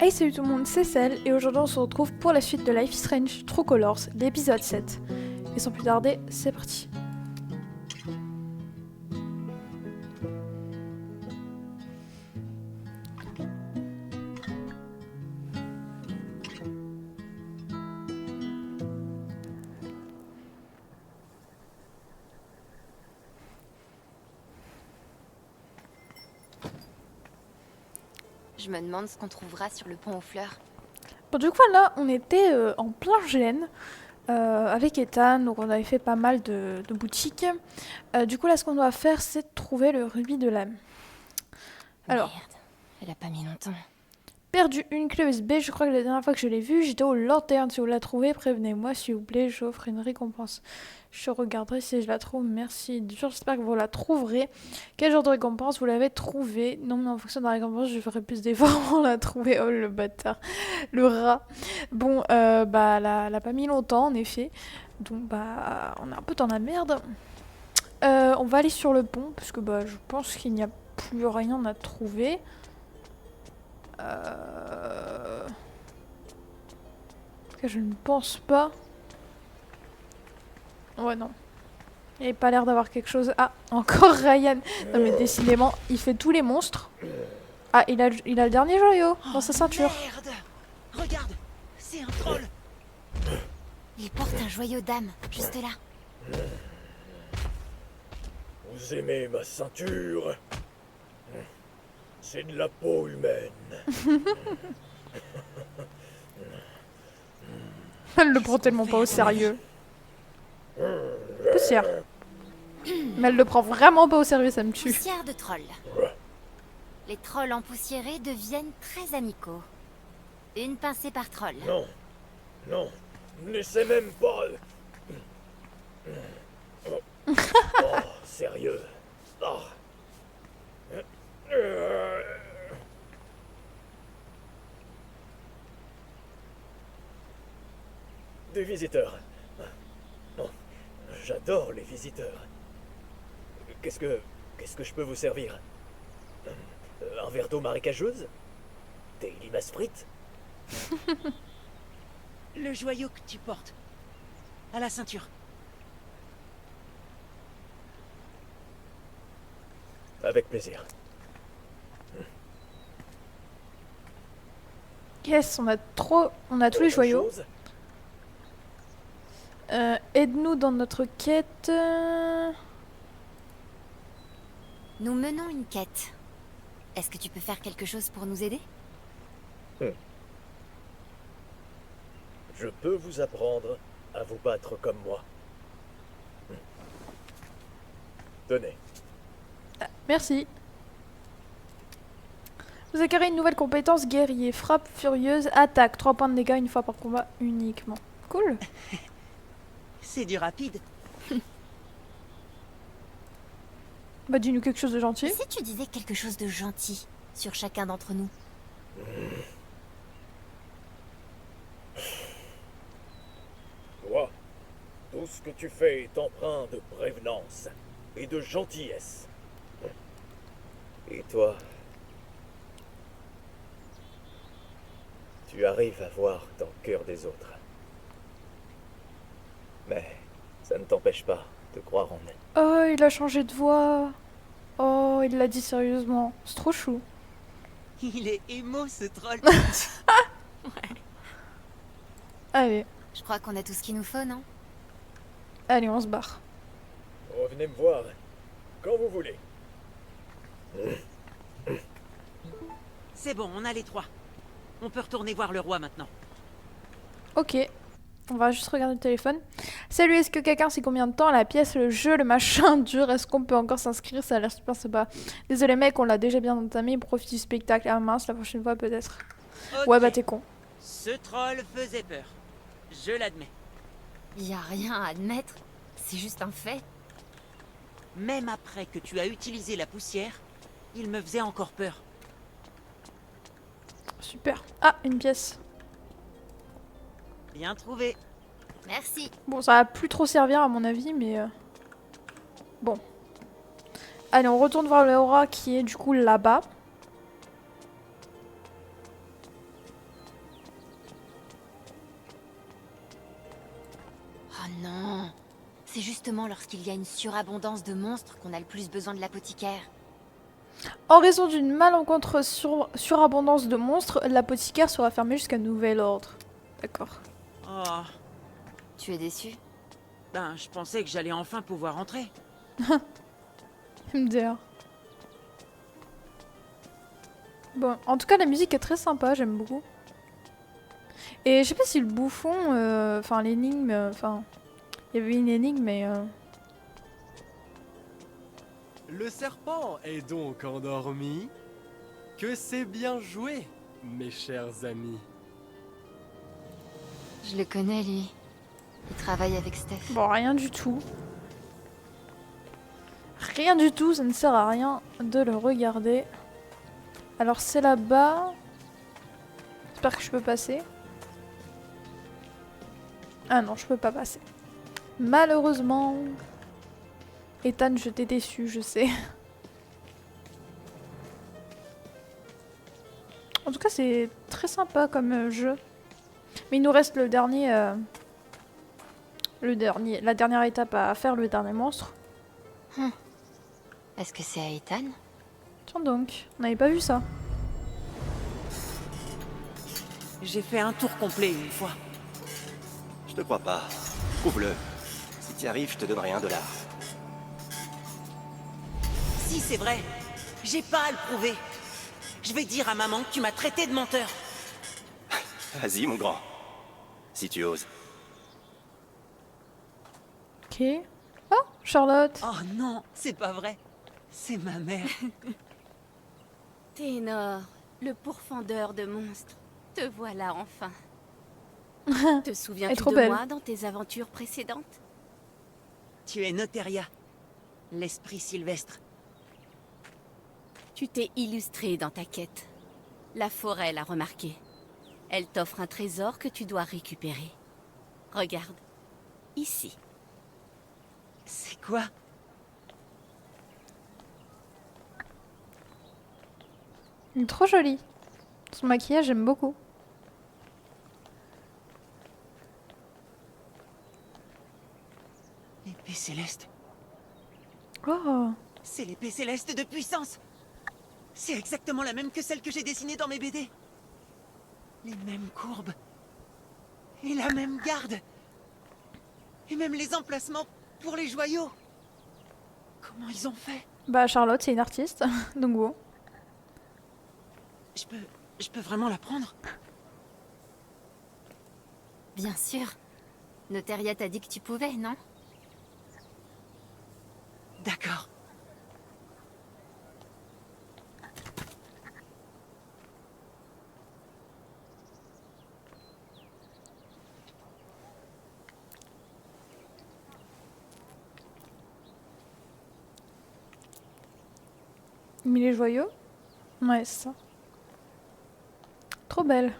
Hey salut tout le monde, c'est Cell et aujourd'hui on se retrouve pour la suite de Life is Strange True Colors, l'épisode 7. Et sans plus tarder, c'est parti. Je me demande ce qu'on trouvera sur le pont aux fleurs. Bon du coup là on était en plein gène avec Ethan, donc on avait fait pas mal de boutiques. Du coup là ce qu'on doit faire c'est de trouver le rubis de l'âme. Alors. Merde, elle a pas mis longtemps. Perdu une clé USB, je crois que la dernière fois que je l'ai vue, j'étais au lanterne. Si vous la trouvez, prévenez-moi s'il vous plaît, j'offre une récompense. Je regarderai si je la trouve, merci. J'espère que vous la trouverez. Quel genre de récompense vous l'avez trouvée? Non mais en fonction de la récompense, je ferai plus d'efforts pour la trouver. Oh le bâtard, le rat. Bon, elle a pas mis longtemps en effet. Donc on est un peu dans la merde. On va aller sur le pont, parce que je pense qu'il n'y a plus rien à trouver. Je ne pense pas. Ouais, non. Il n'a pas l'air d'avoir quelque chose. Ah, encore Ryan. Non, mais décidément, il fait tous les monstres. Ah, il a le dernier joyau dans sa ceinture. Merde! Regarde, c'est un troll! Il porte un joyau d'âme, juste là. Vous aimez ma ceinture? C'est de la peau humaine. Elle le prend tellement pas au sérieux. Poussière. Mais elle le prend vraiment pas au sérieux, ça me tue. Poussière de troll. Les trolls empoussiérés deviennent très amicaux. Une pincée par troll. Non, non, n'essaie même pas. Oh, sérieux. Oh. Des visiteurs. Non, j'adore les visiteurs. Qu'est-ce que je peux vous servir? Un verre d'eau marécageuse? Des limaces frites? Le joyau que tu portes. À la ceinture. Avec plaisir. Yes, on a tous les joyaux. Aide-nous dans notre quête. Nous menons une quête. Est-ce que tu peux faire quelque chose pour nous aider? Je peux vous apprendre à vous battre comme moi. Tenez. Merci. Vous acquérez une nouvelle compétence guerrier. Frappe furieuse, attaque. 3 points de dégâts une fois par combat uniquement. Cool. C'est du rapide. Dis-nous quelque chose de gentil. Et si tu disais quelque chose de gentil sur chacun d'entre nous? Toi, tout ce que tu fais est empreint de prévenance et de gentillesse. Et toi, tu arrives à voir dans le cœur des autres. Mais ça ne t'empêche pas de croire en elle. Oh, il a changé de voix. Oh, il l'a dit sérieusement. C'est trop chou. Il est émo ce troll. Allez, Je crois qu'on a tout ce qu'il nous faut, non? allez, on se barre. Revenez me voir quand vous voulez. C'est bon, on a les 3. On peut retourner voir le roi maintenant. Ok, on va juste regarder le téléphone. Salut, est-ce que quelqu'un sait combien de temps la pièce, le jeu, le machin dure? Est-ce qu'on peut encore s'inscrire? Ça a l'air super sympa. Désolé mec, on l'a déjà bien entamé, profite du spectacle. Ah mince, la prochaine fois peut-être. Ok. Ouais, t'es con. Ce troll faisait peur. Je l'admets. Y a rien à admettre. C'est juste un fait. Même après que tu as utilisé la poussière, il me faisait encore peur. Super. Ah, une pièce. Bien trouvé. Merci. Bon, ça va plus trop servir à mon avis, mais... Bon. Allez, on retourne voir Laura qui est du coup là-bas. Oh non. C'est justement lorsqu'il y a une surabondance de monstres qu'on a le plus besoin de l'apothicaire. En raison d'une malencontre surabondance de monstres, l'apothicaire sera fermé jusqu'à nouvel ordre. D'accord. Oh, Tu es déçu? ben, je pensais que j'allais enfin pouvoir entrer. MDR. Bon, en tout cas, la musique est très sympa, j'aime beaucoup. Et je sais pas si le bouffon, enfin l'énigme, enfin, il y avait une énigme, mais Le serpent est donc endormi? Que c'est bien joué, mes chers amis. Je le connais, lui. Il travaille avec Steph. bon, rien du tout. Rien du tout, ça ne sert à rien de le regarder. Alors c'est là-bas. J'espère que je peux passer. Ah non, je peux pas passer. Malheureusement. Ethan, je t'ai déçu, je sais. En tout cas, c'est très sympa comme jeu. Mais il nous reste le dernier, la dernière étape à faire, le dernier monstre. Est-ce que c'est à Ethan? Tiens donc, on n'avait pas vu ça. J'ai fait un tour complet une fois. Je te crois pas. Prouve-le. Si t'y arrives, je te donnerai $1. Si, c'est vrai. J'ai pas à le prouver. Je vais dire à maman que tu m'as traité de menteur. Vas-y, mon grand. Si tu oses. Ok. Oh, Charlotte. Oh non, c'est pas vrai. C'est ma mère. Ténor, le pourfendeur de monstres. Te voilà enfin. Te Elle est souviens-tu trop de belle. moi dans tes aventures précédentes? Tu es Noteria, l'esprit sylvestre. Tu t'es illustré dans ta quête. La forêt l'a remarqué. Elle t'offre un trésor que tu dois récupérer. Regarde, ici. C'est quoi? Il est trop jolie. Son maquillage, j'aime beaucoup. L'épée céleste. Oh. C'est l'épée céleste de puissance. C'est exactement la même que celle que j'ai dessinée dans mes BD. Les mêmes courbes. Et la même garde. Et même les emplacements pour les joyaux. Comment ils ont fait? Bah Charlotte, c'est une artiste, donc bon. Je peux vraiment la prendre? Bien sûr. Noteria t'a dit que tu pouvais, non? D'accord. Mais les joyaux? Ouais, c'est ça. Trop belle.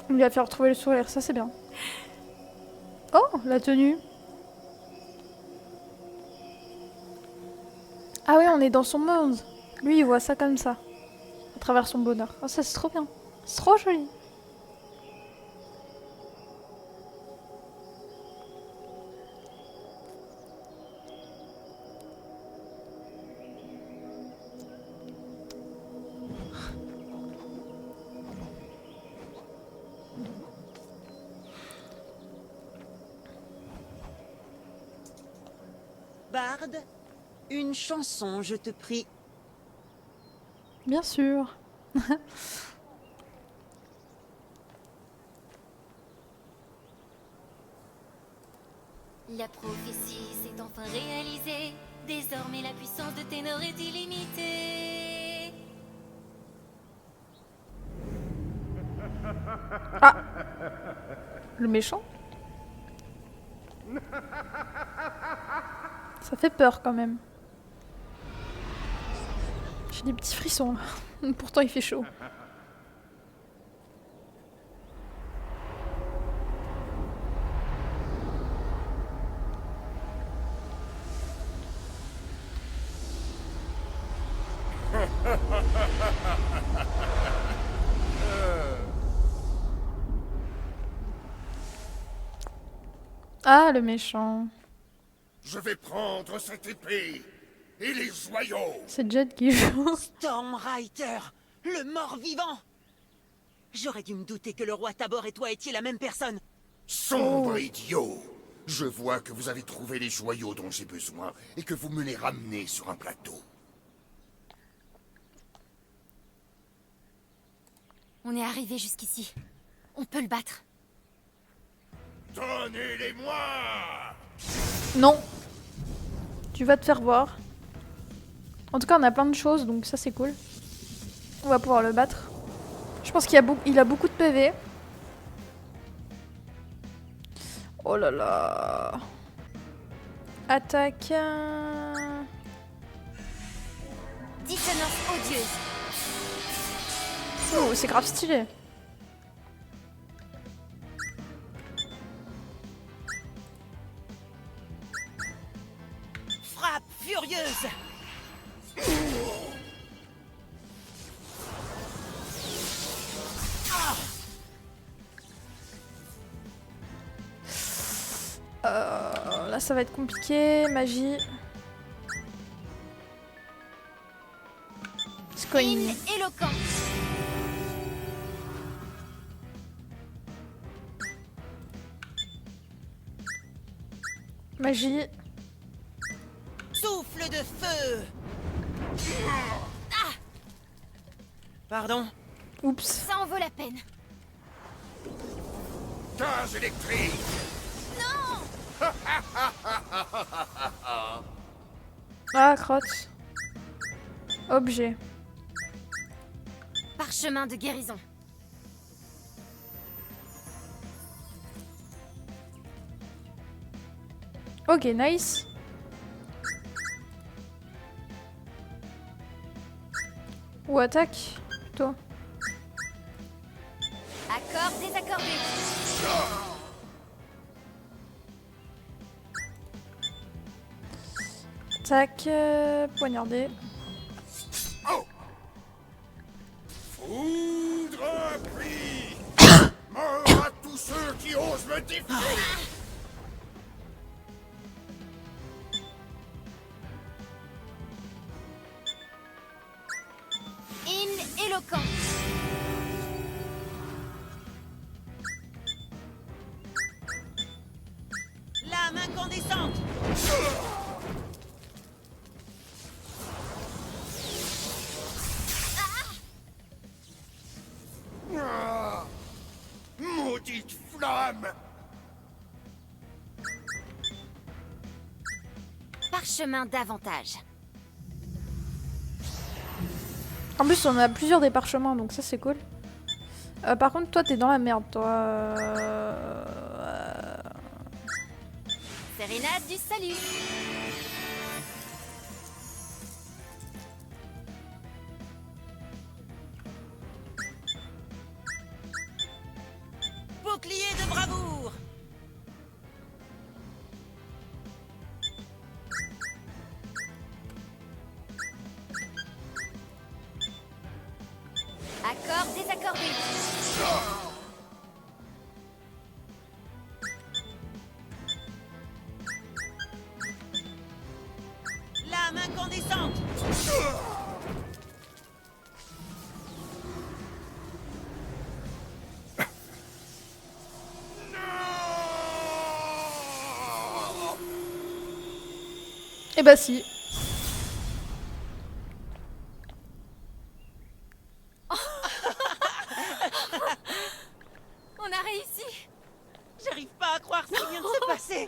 On lui a fait retrouver le sourire, ça c'est bien. Oh, la tenue. Ah oui, on est dans son monde. Lui, il voit ça comme ça. À travers son bonheur. Oh, ça c'est trop bien. C'est trop joli. Bard, une chanson, je te prie. Bien sûr. La prophétie s'est enfin réalisée. Désormais la puissance de Ténor est illimitée. Ah, le méchant. Ça fait peur quand même. J'ai des petits frissons là. Pourtant il fait chaud. Ah, le méchant. Je vais prendre cette épée et les joyaux. C'est Jed qui joue. Stormrider, le mort-vivant. J'aurais dû me douter que le roi Tabor et toi étiez la même personne. Sombre idiot. Je vois que vous avez trouvé les joyaux dont j'ai besoin et que vous me les ramenez sur un plateau. On est arrivé jusqu'ici. On peut le battre. Donnez-les-moi! Non. Tu vas te faire voir. En tout cas, on a plein de choses, donc ça c'est cool. On va pouvoir le battre. Je pense qu'il a beaucoup de PV. Oh là là. Attaque. Dissonance odieuse. Oh, c'est grave stylé. Frappe furieuse. Là, ça va être compliqué. Magie. Scoring. Éloquent. Magie. Souffle de feu. Pardon? Oups. Ça en vaut la peine. Gaz électrique! Ah, crotte. Objet. Parchemin de guérison. Ok, nice. Ou attaque, plutôt. Accord désaccordé. Attaque, poignardé. Oh! Foudre pluie! Mort à tous ceux qui osent me défier! Éloquent. Lame incandescente. Ah! Maudite flamme! Parchemin d'avantage. En plus, on a plusieurs des parchemins, donc ça c'est cool. Par contre, toi, t'es dans la merde, toi. Sérénade du salut. Bouclier de bravoure. Accord désaccordé. Lame incandescente. Eh bah si. On a réussi. J'arrive pas à croire ce qui vient de se passer.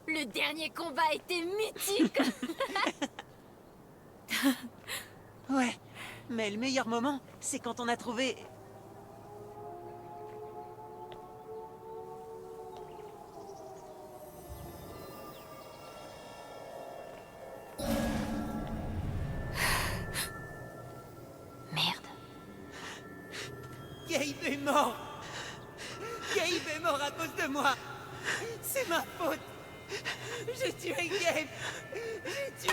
Le dernier combat était mythique. Ouais, mais le meilleur moment, c'est quand on a trouvé... Merde. Gabe est mort. Gabe est mort à cause de moi. C'est ma faute. J'ai tué Gabe. J'ai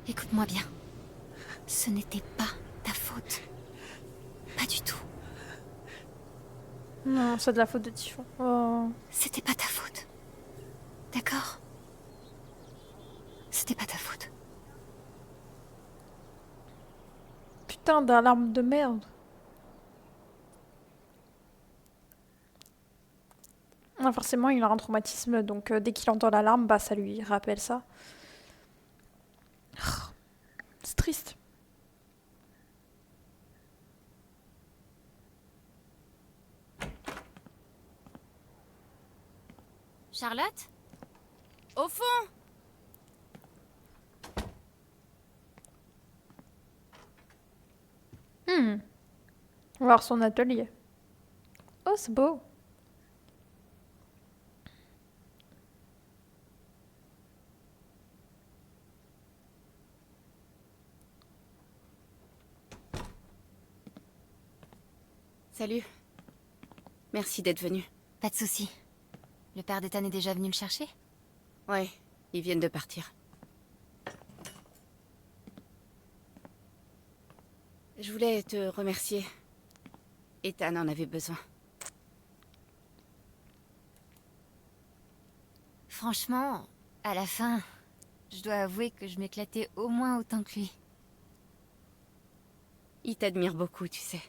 Écoute-moi bien. Ce n'était pas ta faute. Pas du tout. Non, c'est de la faute de Typhon. Oh. C'était pas ta faute. D'accord? C'était pas ta faute. Putain d'alarme de merde. Ah, forcément, il a un traumatisme, donc dès qu'il entend l'alarme, bah ça lui rappelle ça. C'est triste. Charlotte? Au fond! On va voir son atelier. Oh, c'est beau. Salut. Merci d'être venu. Pas de souci. Le père d'Ethan est déjà venu le chercher? Ouais, ils viennent de partir. Je voulais te remercier. Ethan en avait besoin. Franchement, à la fin, je dois avouer que je m'éclatais au moins autant que lui. Il t'admire beaucoup, tu sais.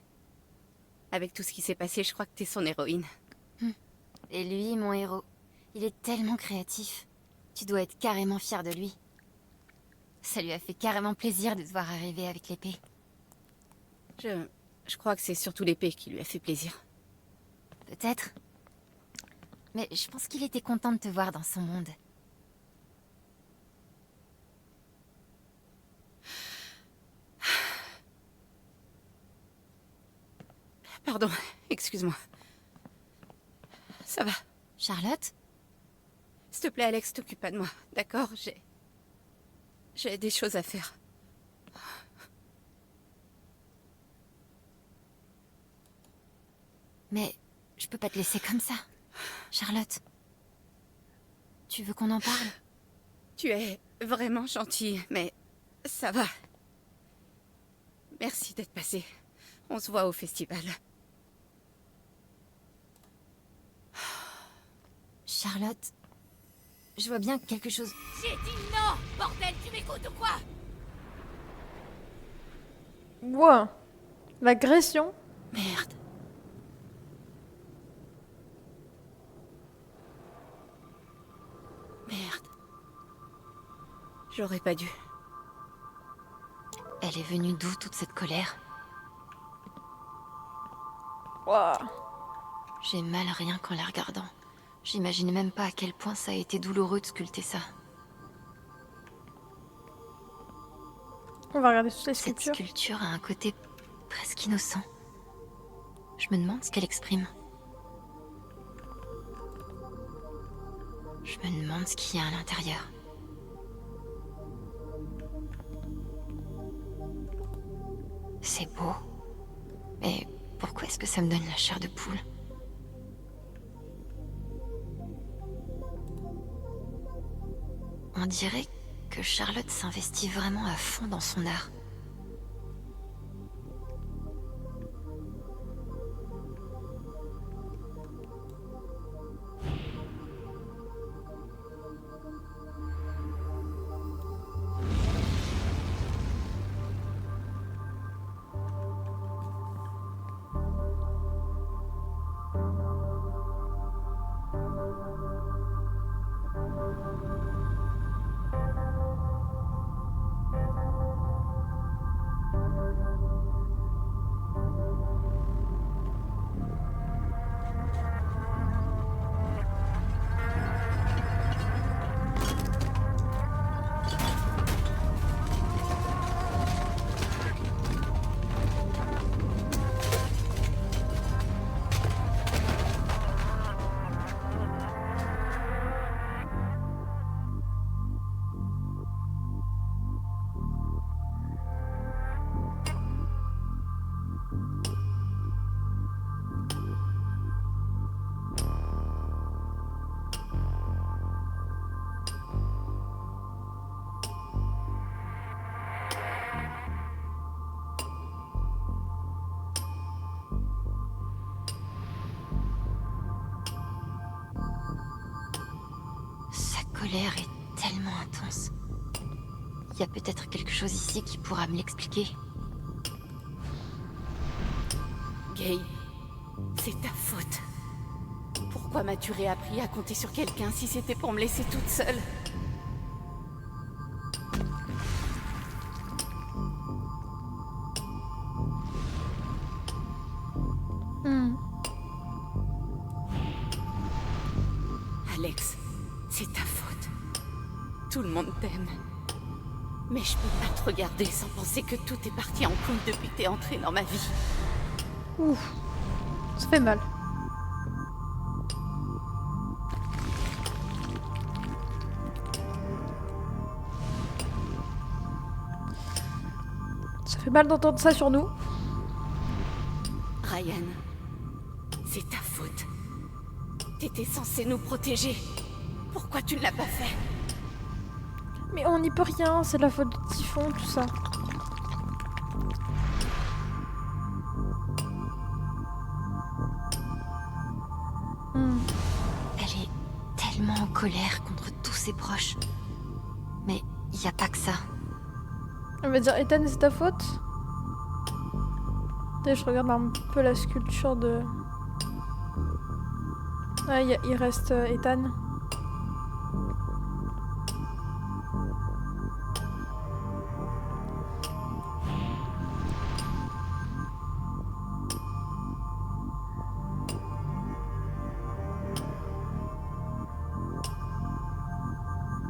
Avec tout ce qui s'est passé, je crois que t'es son héroïne. Et lui, mon héros, il est tellement créatif. Tu dois être carrément fier de lui. Ça lui a fait carrément plaisir de te voir arriver avec l'épée. Je crois que c'est surtout l'épée qui lui a fait plaisir. Peut-être. Mais je pense qu'il était content de te voir dans son monde. Pardon, excuse-moi. Ça va. Charlotte? S'il te plaît, Alex, t'occupe pas de moi, d'accord? J'ai des choses à faire. Mais je peux pas te laisser comme ça. Charlotte. Tu veux qu'on en parle? Tu es vraiment gentille, mais ça va. Merci d'être passé. On se voit au festival. Charlotte, je vois bien que quelque chose... J'ai dit non! Bordel, tu m'écoutes ou quoi? Wow. L'agression. Merde. Merde. J'aurais pas dû. Elle est venue d'où toute cette colère? Wow. J'ai mal rien qu'en la regardant. J'imagine même pas à quel point ça a été douloureux de sculpter ça. On va regarder toutes les Cette sculptures. sculpture a un côté presque innocent. Je me demande ce qu'elle exprime. Je me demande ce qu'il y a à l'intérieur. C'est beau. Mais pourquoi est-ce que ça me donne la chair de poule? On dirait que Charlotte s'investit vraiment à fond dans son art. colère est tellement intense. Il y a peut-être quelque chose ici qui pourra me l'expliquer. Gabe, c'est ta faute. Pourquoi m'as-tu réappris à compter sur quelqu'un si c'était pour me laisser toute seule? Alex, c'est ta faute. Tout le monde t'aime. Mais je peux pas te regarder sans penser que tout est parti en couille depuis que t'es entré dans ma vie. Ouf. Ça fait mal. Ça fait mal d'entendre ça sur nous. Ryan, c'est ta faute. T'étais censé nous protéger. Pourquoi tu ne l'as pas fait? Mais on n'y peut rien, c'est la faute de Typhon, tout ça. Elle est tellement en colère contre tous ses proches. Mais il n'y a pas que ça. On va dire Ethan, c'est ta faute? Là, je regarde un peu la sculpture de... Ah, il reste Ethan.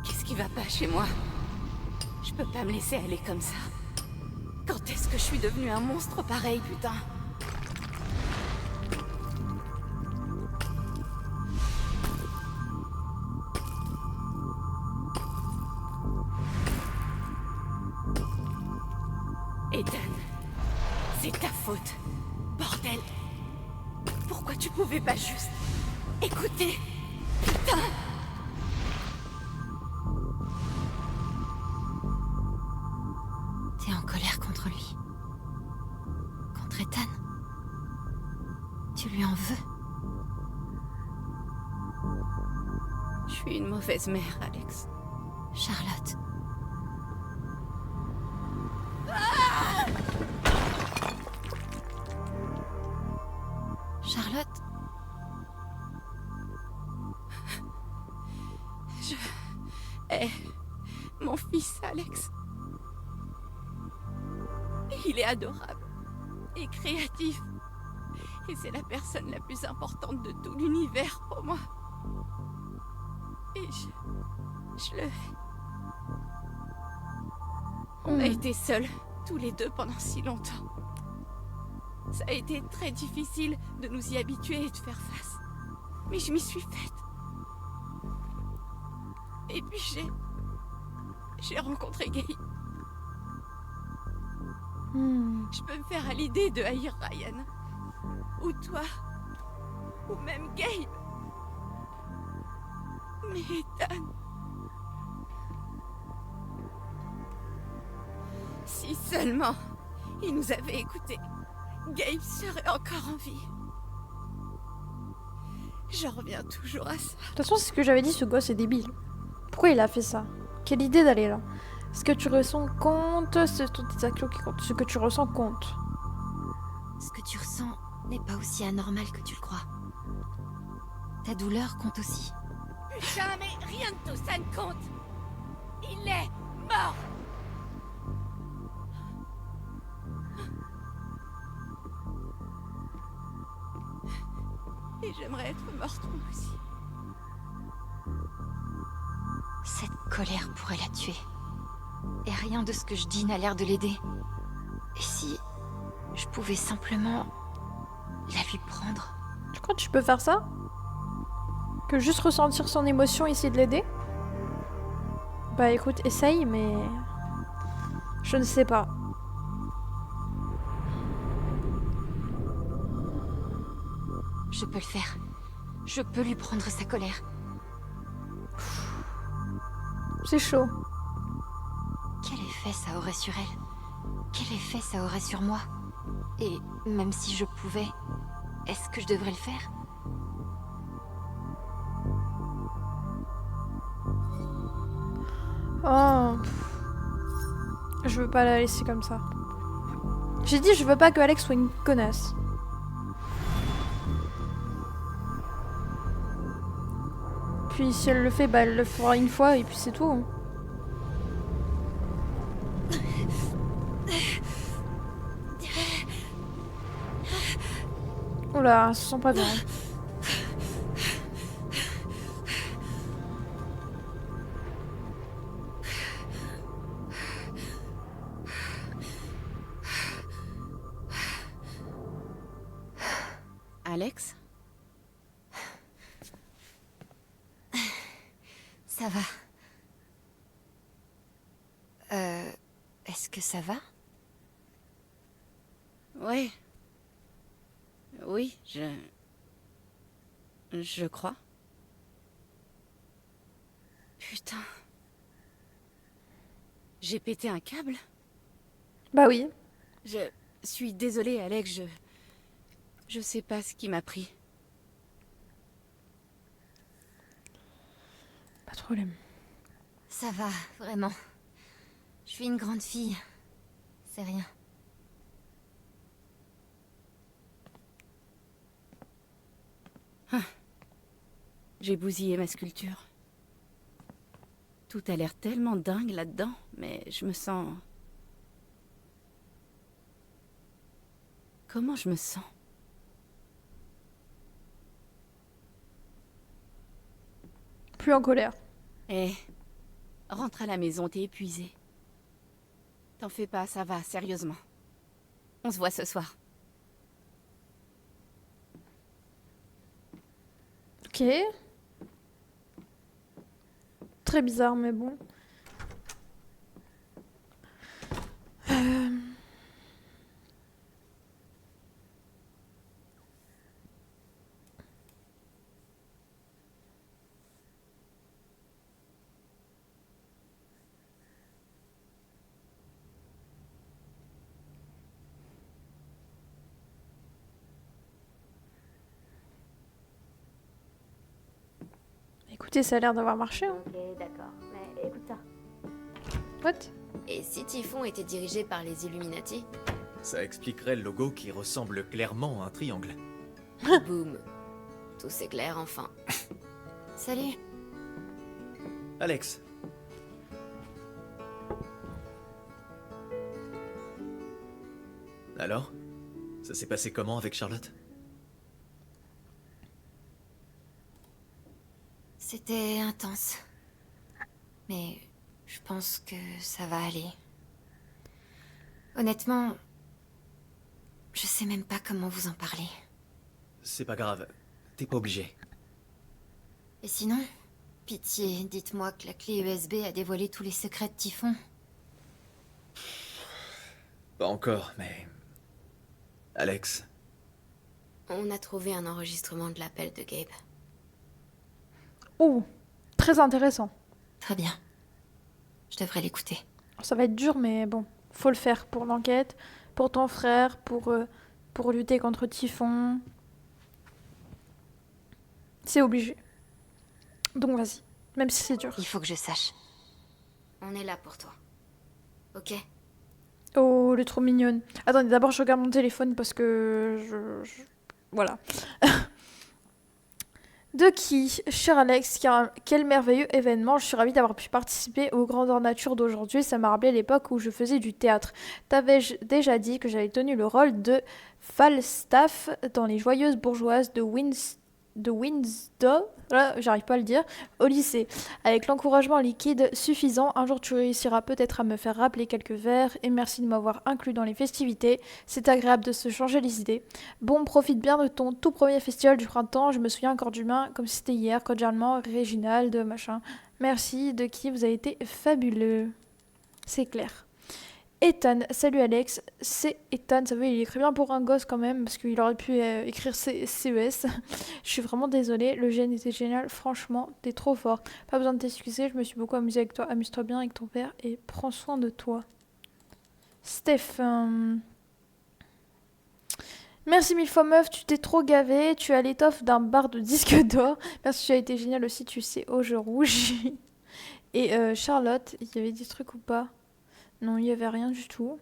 Qu'est-ce qui va pas chez moi? Je peux pas me laisser aller comme ça. Quand est-ce que je suis devenue un monstre pareil, putain? Ethan, c'est ta faute. Bordel. Pourquoi tu pouvais pas juste écouter? Putain! T'es en colère contre lui. Contre Ethan. Tu lui en veux. Je suis une mauvaise mère, Alex. Charlotte. Charlotte? Je hais mon fils, Alex. Il est adorable et créatif. Et c'est la personne la plus importante de tout l'univers pour moi. Et je le hais. On a été seuls, tous les deux, pendant si longtemps. Ça a été très difficile de nous y habituer et de faire face. Mais je m'y suis faite. Et puis j'ai rencontré Gabe. Je peux me faire à l'idée de haïr Ryan. Ou toi. Ou même Gabe. Mais Ethan... Si seulement il nous avait écoutés, Gabe serait encore en vie. J'en reviens toujours à ça. De toute façon, c'est ce que j'avais dit, ce gosse est débile. Pourquoi il a fait ça? Quelle idée d'aller là? Ce que tu ressens compte, c'est toutes tes actions qui comptent. Ce que tu ressens compte. Ce que tu ressens n'est pas aussi anormal que tu le crois. Ta douleur compte aussi. Putain, mais rien de tout ça ne compte. Il est mort. Et j'aimerais être morte moi aussi. Cette colère pourrait la tuer. Et rien de ce que je dis n'a l'air de l'aider. Et si je pouvais simplement la lui prendre? Tu crois que tu peux faire ça? Que juste ressentir son émotion et essayer de l'aider? Bah écoute, essaye, mais... Je ne sais pas. Je peux le faire. Je peux lui prendre sa colère. C'est chaud. Quel effet ça aurait sur elle? Quel effet ça aurait sur moi? Et même si je pouvais, est-ce que je devrais le faire? Oh. Je veux pas la laisser comme ça. J'ai dit je veux pas que Alex soit une connasse. Puis si elle le fait, bah elle le fera une fois et puis c'est tout. Hein. Oula, elle se sent pas bien. Alex? Ça va. Est-ce que ça va? Ouais. Oui, je crois. Putain. J'ai pété un câble? Bah oui. Je suis désolée, Alex, je sais pas ce qui m'a pris. Pas de problème. Ça va, vraiment. Je suis une grande fille. C'est rien. J'ai bousillé ma sculpture. Tout a l'air tellement dingue là-dedans, mais je me sens... Comment je me sens? Plus en colère. Eh, rentre à la maison, t'es épuisée. T'en fais pas, ça va, sérieusement. On se voit ce soir. Ok. Très bizarre, mais bon. Écoutez, ça a l'air d'avoir marché. Hein. Ok, d'accord. Mais écoute ça. What? Et si Typhon était dirigé par les Illuminati? Ça expliquerait le logo qui ressemble clairement à un triangle. Boum. Tout s'éclaire enfin. Salut. Alex. Alors? Ça s'est passé comment avec Charlotte? C'était intense. Mais je pense que ça va aller. Honnêtement, je sais même pas comment vous en parler. C'est pas grave. T'es pas obligé. Et sinon, pitié, dites-moi que la clé USB a dévoilé tous les secrets de Typhon. Pas encore, mais... Alex. On a trouvé un enregistrement de l'appel de Gabe. Oh, très intéressant. Très bien. Je devrais l'écouter. Ça va être dur, mais bon, faut le faire pour l'enquête, pour ton frère, pour lutter contre Typhon. C'est obligé. Donc vas-y, même si c'est dur. Il faut que je sache. On est là pour toi. Ok? Oh, elle est trop mignonne. Attendez, d'abord je regarde mon téléphone parce que voilà. De qui, cher Alex, quel merveilleux événement. Je suis ravie d'avoir pu participer aux Grandeurs Nature d'aujourd'hui. Ça m'a rappelé l'époque où je faisais du théâtre. T'avais déjà dit que j'avais tenu le rôle de Falstaff dans Les Joyeuses Bourgeoises de Windsor, là, j'arrive pas à le dire, au lycée. Avec l'encouragement liquide suffisant, un jour tu réussiras peut-être à me faire rappeler quelques vers, et merci de m'avoir inclus dans les festivités. C'est agréable de se changer les idées. Bon, profite bien de ton tout premier festival du printemps, je me souviens encore d'humain, comme si c'était hier, cordialement, Réginald, machin. Merci, de qui vous avez été fabuleux. C'est clair. Ethan, salut Alex, c'est Ethan, ça veut il écrit bien pour un gosse quand même, parce qu'il aurait pu écrire CES. Je suis vraiment désolée, le gène était génial, franchement, t'es trop fort. Pas besoin de t'excuser, je me suis beaucoup amusée avec toi, amuse-toi bien avec ton père et prends soin de toi. Steph, merci mille fois meuf, tu t'es trop gavé, tu as l'étoffe d'un bar de disque d'or. Merci, tu as été génial aussi, tu sais, oh je rougis. Et Charlotte, il y avait des trucs ou pas? Non, il n'y avait rien du tout.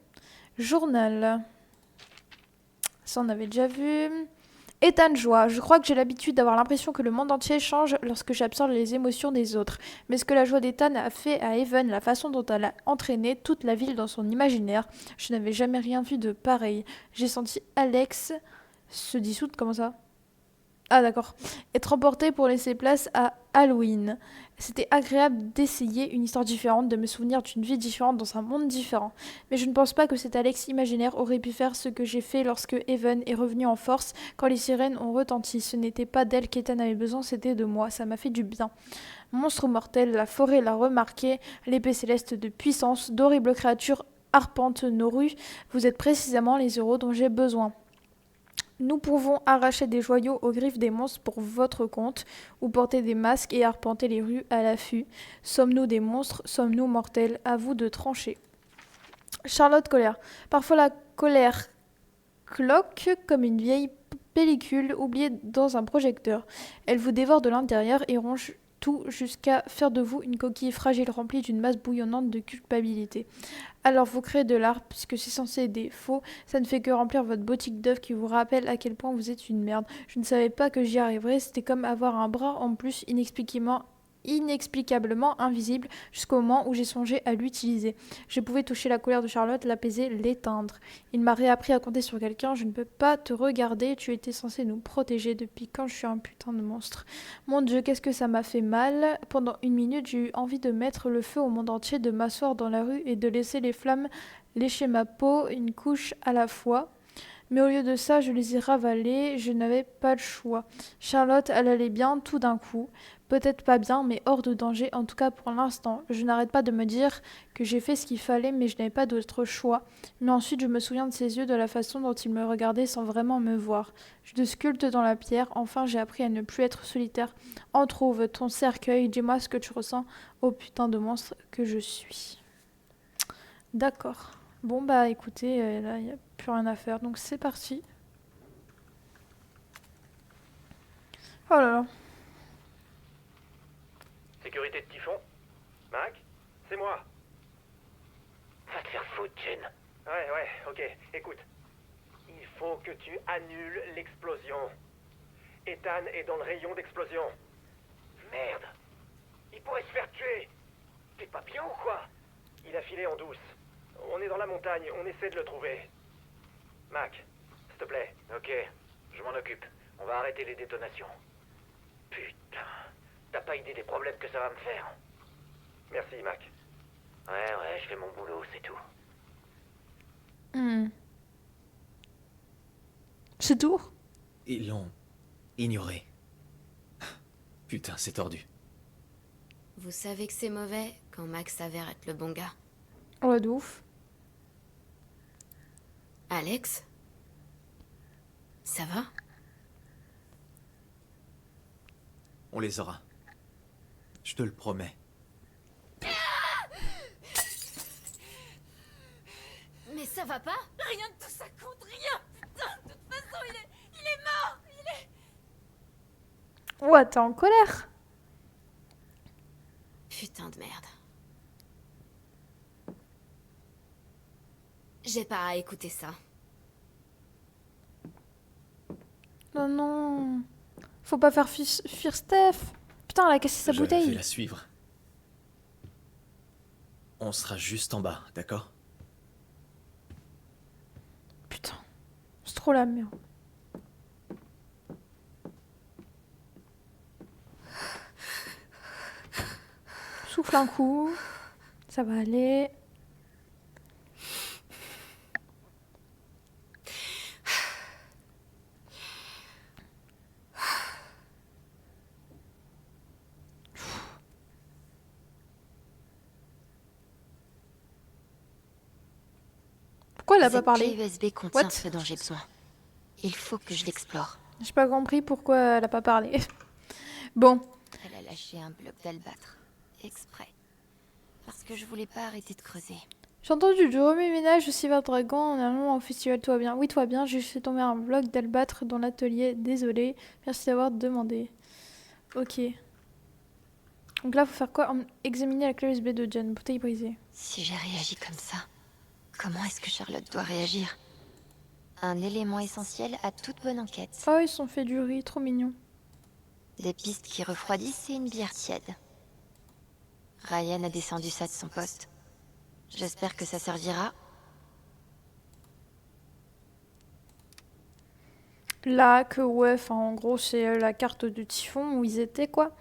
Journal. Ça, on avait déjà vu. État de joie. Je crois que j'ai l'habitude d'avoir l'impression que le monde entier change lorsque j'absorbe les émotions des autres. Mais ce que la joie d'Ethan a fait à Evan, la façon dont elle a entraîné toute la ville dans son imaginaire, je n'avais jamais rien vu de pareil. J'ai senti Alex se dissoudre, comment ça? Ah d'accord. Être emporté pour laisser place à Halloween. C'était agréable d'essayer une histoire différente, de me souvenir d'une vie différente dans un monde différent. Mais je ne pense pas que cet Alex imaginaire aurait pu faire ce que j'ai fait lorsque Evan est revenu en force quand les sirènes ont retenti. Ce n'était pas d'elle qu'Ethan avait besoin, c'était de moi. Ça m'a fait du bien. Monstre mortel, la forêt l'a remarqué, l'épée céleste de puissance, d'horribles créatures arpentent nos rues. Vous êtes précisément les héros dont j'ai besoin. Nous pouvons arracher des joyaux aux griffes des monstres pour votre compte, ou porter des masques et arpenter les rues à l'affût. Sommes-nous des monstres? Sommes-nous mortels? À vous de trancher. Charlotte Colère. Parfois la colère cloque comme une vieille pellicule oubliée dans un projecteur. Elle vous dévore de l'intérieur et ronge tout jusqu'à faire de vous une coquille fragile remplie d'une masse bouillonnante de culpabilité. Alors vous créez de l'art, puisque c'est censé être faux, ça ne fait que remplir votre boutique d'œufs qui vous rappelle à quel point vous êtes une merde. Je ne savais pas que j'y arriverais, c'était comme avoir un bras en plus inexplicablement invisible jusqu'au moment où j'ai songé à l'utiliser. Je pouvais toucher la colère de Charlotte, l'apaiser, l'éteindre. Il m'a réappris à compter sur quelqu'un. Je ne peux pas te regarder, tu étais censé nous protéger. Depuis quand je suis un putain de monstre? Mon Dieu, qu'est-ce que ça m'a fait mal. Pendant une minute, j'ai eu envie de mettre le feu au monde entier, de m'asseoir dans la rue et de laisser les flammes lécher ma peau une couche à la fois. Mais au lieu de ça, je les ai ravalés, je n'avais pas le choix. Charlotte, elle allait bien tout d'un coup. Peut-être pas bien, mais hors de danger, en tout cas pour l'instant. Je n'arrête pas de me dire que j'ai fait ce qu'il fallait, mais je n'avais pas d'autre choix. Mais ensuite, je me souviens de ses yeux, de la façon dont il me regardait sans vraiment me voir. Je te sculpte dans la pierre, enfin j'ai appris à ne plus être solitaire. En trouve ton cercueil, dis-moi ce que tu ressens, ô putain de monstre que je suis. D'accord. Bon bah écoutez, là il n'y a plus rien à faire, donc c'est parti. Oh là là. Sécurité de Typhon? Mac? C'est moi. Va te faire foutre, Jen. Ouais, ok. Écoute. Il faut que tu annules l'explosion. Ethan est dans le rayon d'explosion. Merde. Il pourrait se faire tuer. T'es pas bien ou quoi? Il a filé en douce. On est dans la montagne, on essaie de le trouver. Mac, s'il te plaît. Ok, je m'en occupe. On va arrêter les détonations. Putain. T'as pas idée des problèmes que ça va me faire? Merci, Mac. Ouais, je fais mon boulot, c'est tout. C'est tout? Ils l'ont ignoré. Putain, c'est tordu. Vous savez que c'est mauvais quand Max s'avère être le bon gars. Ouais, de ouf. Alex? Ça va? On les aura. Je te le promets. Mais ça va pas? Rien de tout ça compte, rien. Putain, de toute façon, il est mort. Ouais, t'es en colère? Putain de merde. J'ai pas à écouter ça. Non. Faut pas faire fuir Steph. Putain, elle a cassé sa Je bouteille. vais la suivre. On sera juste en bas, d'accord? Putain, c'est trop la merde. Souffle un coup. Ça va aller. Pourquoi elle a pas Cette parlé? clé USB contient What? ce dont j'ai besoin. Il faut que je l'explore. J'ai pas compris pourquoi elle a pas parlé. Bon. Elle a lâché un bloc d'albâtre. Exprès. Parce que je voulais pas arrêter de creuser. J'ai entendu du remue-ménage au Cyberdragon en allant au festival. Toi bien? Oui, toi bien. J'ai fait tomber un bloc d'albâtre dans l'atelier. Désolé. Merci d'avoir demandé. Ok. Donc là, faut faire quoi? Examiner la clé USB de Jen, bouteille brisée. Si j'ai réagi comme ça, comment est-ce que Charlotte doit réagir? Un élément essentiel à toute bonne enquête. Oh, ils se sont fait du riz, trop mignon. Des pistes qui refroidissent et une bière tiède. Ryan a descendu ça de son poste. J'espère que ça servira. Là, que ouais, enfin en gros, c'est la carte de Typhon où ils étaient, quoi.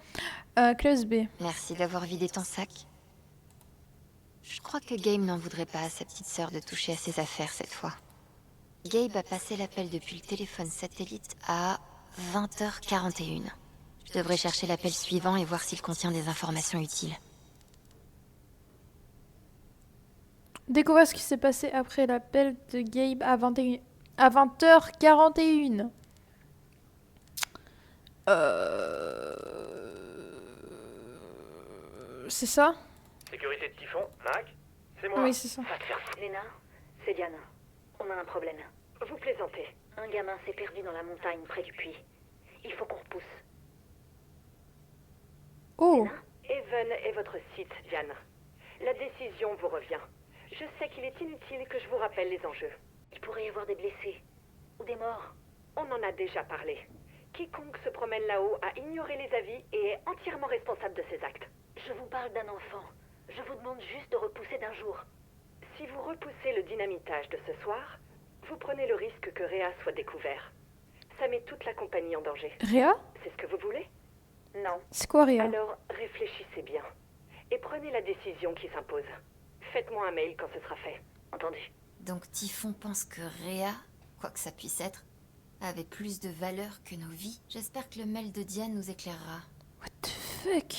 Clé USB. Merci d'avoir vidé ton sac. Je crois que Gabe n'en voudrait pas à sa petite sœur de toucher à ses affaires cette fois. Gabe a passé l'appel depuis le téléphone satellite à 20h41. Je devrais chercher l'appel suivant et voir s'il contient des informations utiles. Découvrir ce qui s'est passé après l'appel de Gabe à 20h41. C'est ça? Sécurité de Typhon, Mac? C'est moi. Oui, c'est ça. Va te faire foutre. Léna, c'est Diane. On a un problème. Vous plaisantez. Un gamin s'est perdu dans la montagne près du puits. Il faut qu'on repousse. Oh! Even est votre site, Diane. La décision vous revient. Je sais qu'il est inutile que je vous rappelle les enjeux. Il pourrait y avoir des blessés. Ou des morts. On en a déjà parlé. Quiconque se promène là-haut a ignoré les avis et est entièrement responsable de ses actes. Je vous parle d'un enfant. Je vous demande juste de repousser d'un jour. Si vous repoussez le dynamitage de ce soir, vous prenez le risque que Réa soit découvert. Ça met toute la compagnie en danger. Réa? C'est ce que vous voulez? Non. C'est quoi Réa? Alors réfléchissez bien et prenez la décision qui s'impose. Faites-moi un mail quand ce sera fait. Entendu. Donc Typhon pense que Réa, quoi que ça puisse être, avait plus de valeur que nos vies. J'espère que le mail de Diane nous éclairera. What the fuck?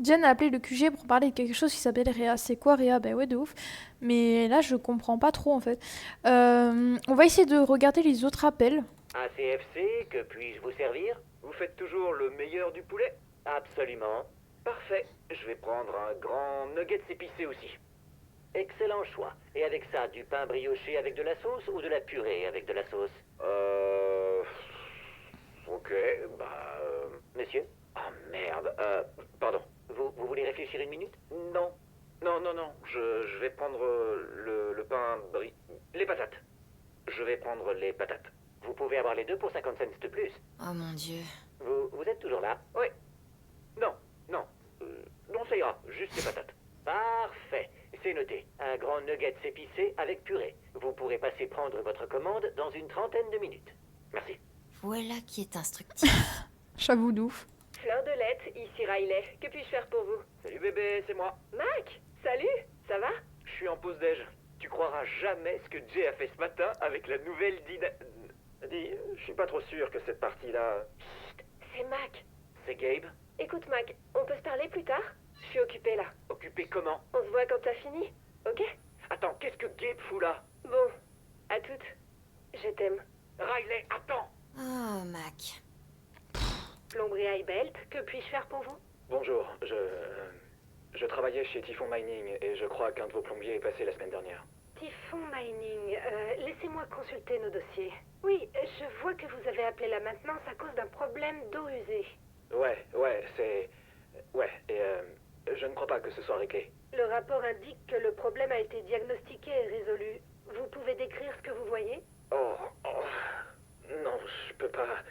Jen a appelé le QG pour parler de quelque chose qui s'appelle Réa. C'est quoi Réa? Ben ouais, de ouf. Mais là, je comprends pas trop en fait. On va essayer de regarder les autres appels. ACFC, que puis-je vous servir? Vous faites toujours le meilleur du poulet? Absolument. Parfait. Je vais prendre un grand nugget épicé aussi. Excellent choix. Et avec ça, du pain brioché avec de la sauce ou de la purée avec de la sauce? Ok, bah... Messieurs? Ah merde, pardon. Vous voulez réfléchir une minute? Non. Non. Je vais prendre le pain les patates. Je vais prendre les patates. Vous pouvez avoir les deux pour 50 cents de plus. Oh mon Dieu. Vous êtes toujours là? Oui. Non. Non, ça ira. Juste les patates. Parfait. C'est noté. Un grand nugget épicé avec purée. Vous pourrez passer prendre votre commande dans une trentaine de minutes. Merci. Voilà qui est instructif. J'avoue d'ouf. Fleur de lettre, ici Riley. Que puis-je faire pour vous? Salut bébé, c'est moi. Mac, salut, ça va? Je suis en pause déj. Tu croiras jamais ce que Jay a fait ce matin avec la nouvelle Dis, je suis pas trop sûr que cette partie-là... Chut, c'est Mac. C'est Gabe? Écoute Mac, on peut se parler plus tard? Je suis occupée là. Occupée comment? On se voit quand t'as fini, ok? Attends, qu'est-ce que Gabe fout là? Bon, à toutes. Je t'aime. Riley, attends! Oh, Mac. Plomberie Highbelt, que puis-je faire pour vous? Bonjour, je travaillais chez Typhon Mining et je crois qu'un de vos plombiers est passé la semaine dernière. Typhon Mining, laissez-moi consulter nos dossiers. Oui, je vois que vous avez appelé la maintenance à cause d'un problème d'eau usée. Ouais, c'est... Ouais, et je ne crois pas que ce soit réglé. Le rapport indique que le problème a été diagnostiqué et résolu. Vous pouvez décrire ce que vous voyez? Oh, non, je peux pas...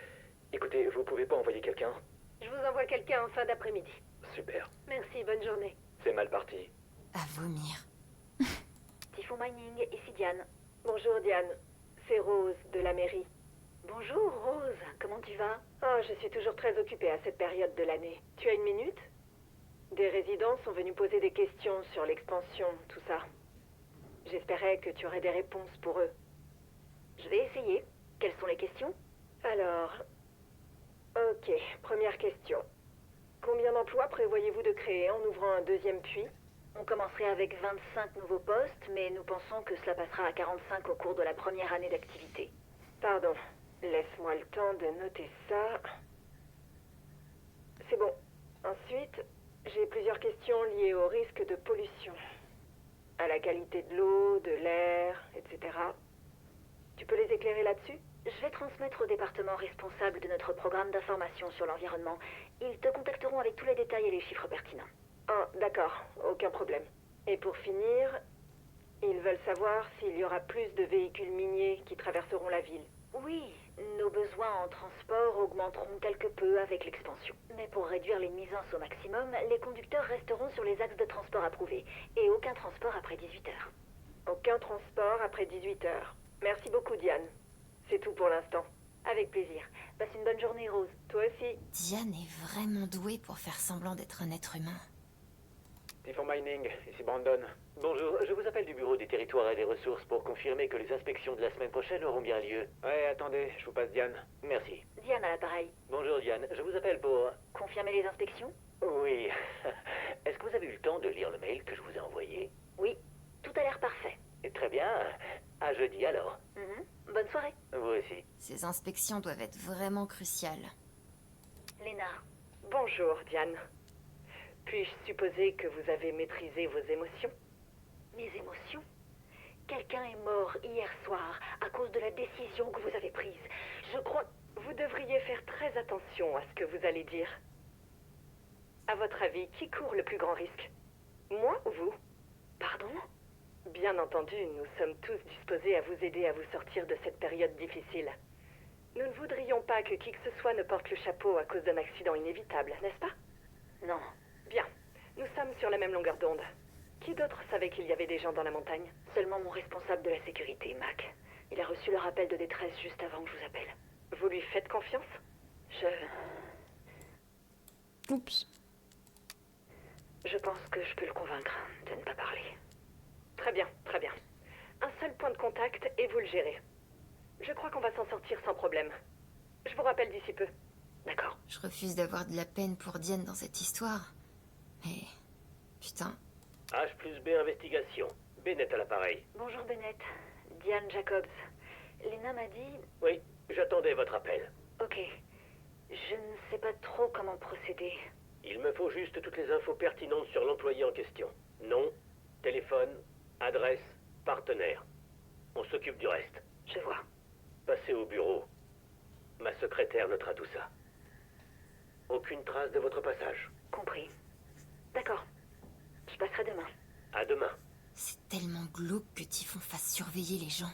Écoutez, vous pouvez pas envoyer quelqu'un? Je vous envoie quelqu'un en fin d'après-midi. Super. Merci, bonne journée. C'est mal parti. À vomir. Typhon Mining, ici Diane. Bonjour Diane, c'est Rose de la mairie. Bonjour Rose, comment tu vas? Oh, je suis toujours très occupée à cette période de l'année. Tu as une minute? Des résidents sont venus poser des questions sur l'expansion, tout ça. J'espérais que tu aurais des réponses pour eux. Je vais essayer. Quelles sont les questions? Alors... Ok, première question. Combien d'emplois prévoyez-vous de créer en ouvrant un deuxième puits? On commencerait avec 25 nouveaux postes, mais nous pensons que cela passera à 45 au cours de la première année d'activité. Pardon, laisse-moi le temps de noter ça. C'est bon. Ensuite, j'ai plusieurs questions liées au risque de pollution. À la qualité de l'eau, de l'air, etc. Tu peux les écrire m'éclairer là-dessus? Je vais transmettre au département responsable de notre programme d'information sur l'environnement. Ils te contacteront avec tous les détails et les chiffres pertinents. Oh, d'accord, aucun problème. Et pour finir, ils veulent savoir s'il y aura plus de véhicules miniers qui traverseront la ville. Oui, nos besoins en transport augmenteront quelque peu avec l'expansion. Mais pour réduire les nuisances au maximum, les conducteurs resteront sur les axes de transport approuvés. Et aucun transport après 18 heures. Aucun transport après 18 heures. Merci beaucoup, Diane. C'est tout pour l'instant. Avec plaisir. Passe une bonne journée, Rose. Toi aussi. Diane est vraiment douée pour faire semblant d'être un être humain. Typhon Mining, ici Brandon. Bonjour, je vous appelle du bureau des territoires et des ressources pour confirmer que les inspections de la semaine prochaine auront bien lieu. Ouais, attendez, je vous passe Diane. Merci. Diane à l'appareil. Bonjour Diane, je vous appelle pour... Confirmer les inspections? Oui. Est-ce que vous avez eu le temps de lire le mail que je vous ai envoyé? Oui, tout a l'air parfait. Très bien. À jeudi alors. Bonne soirée. Vous aussi. Ces inspections doivent être vraiment cruciales. Léna. Bonjour, Diane. Puis-je supposer que vous avez maîtrisé vos émotions? Mes émotions? Quelqu'un est mort hier soir à cause de la décision que vous avez prise. Je crois... Vous devriez faire très attention à ce que vous allez dire. À votre avis, qui court le plus grand risque? Moi ou vous? Pardon? Bien entendu, nous sommes tous disposés à vous aider à vous sortir de cette période difficile. Nous ne voudrions pas que qui que ce soit ne porte le chapeau à cause d'un accident inévitable, n'est-ce pas? Non. Bien. Nous sommes sur la même longueur d'onde. Qui d'autre savait qu'il y avait des gens dans la montagne? Seulement mon responsable de la sécurité, Mac. Il a reçu le rappel de détresse juste avant que je vous appelle. Vous lui faites confiance? Oups. Je pense que je peux le convaincre de ne pas parler. Très bien, très bien. Un seul point de contact et vous le gérez. Je crois qu'on va s'en sortir sans problème. Je vous rappelle d'ici peu. D'accord. Je refuse d'avoir de la peine pour Diane dans cette histoire. Mais... putain. H plus B investigation. Bennett à l'appareil. Bonjour Bennett. Diane Jacobs. Léna m'a dit... Oui, j'attendais votre appel. Ok. Je ne sais pas trop comment procéder. Il me faut juste toutes les infos pertinentes sur l'employé en question. Nom, téléphone, adresse, partenaire. On s'occupe du reste. Je vois. Passez au bureau. Ma secrétaire notera tout ça. Aucune trace de votre passage. Compris. D'accord. Je passerai demain. À demain. C'est tellement glauque que Typhon fasse surveiller les gens.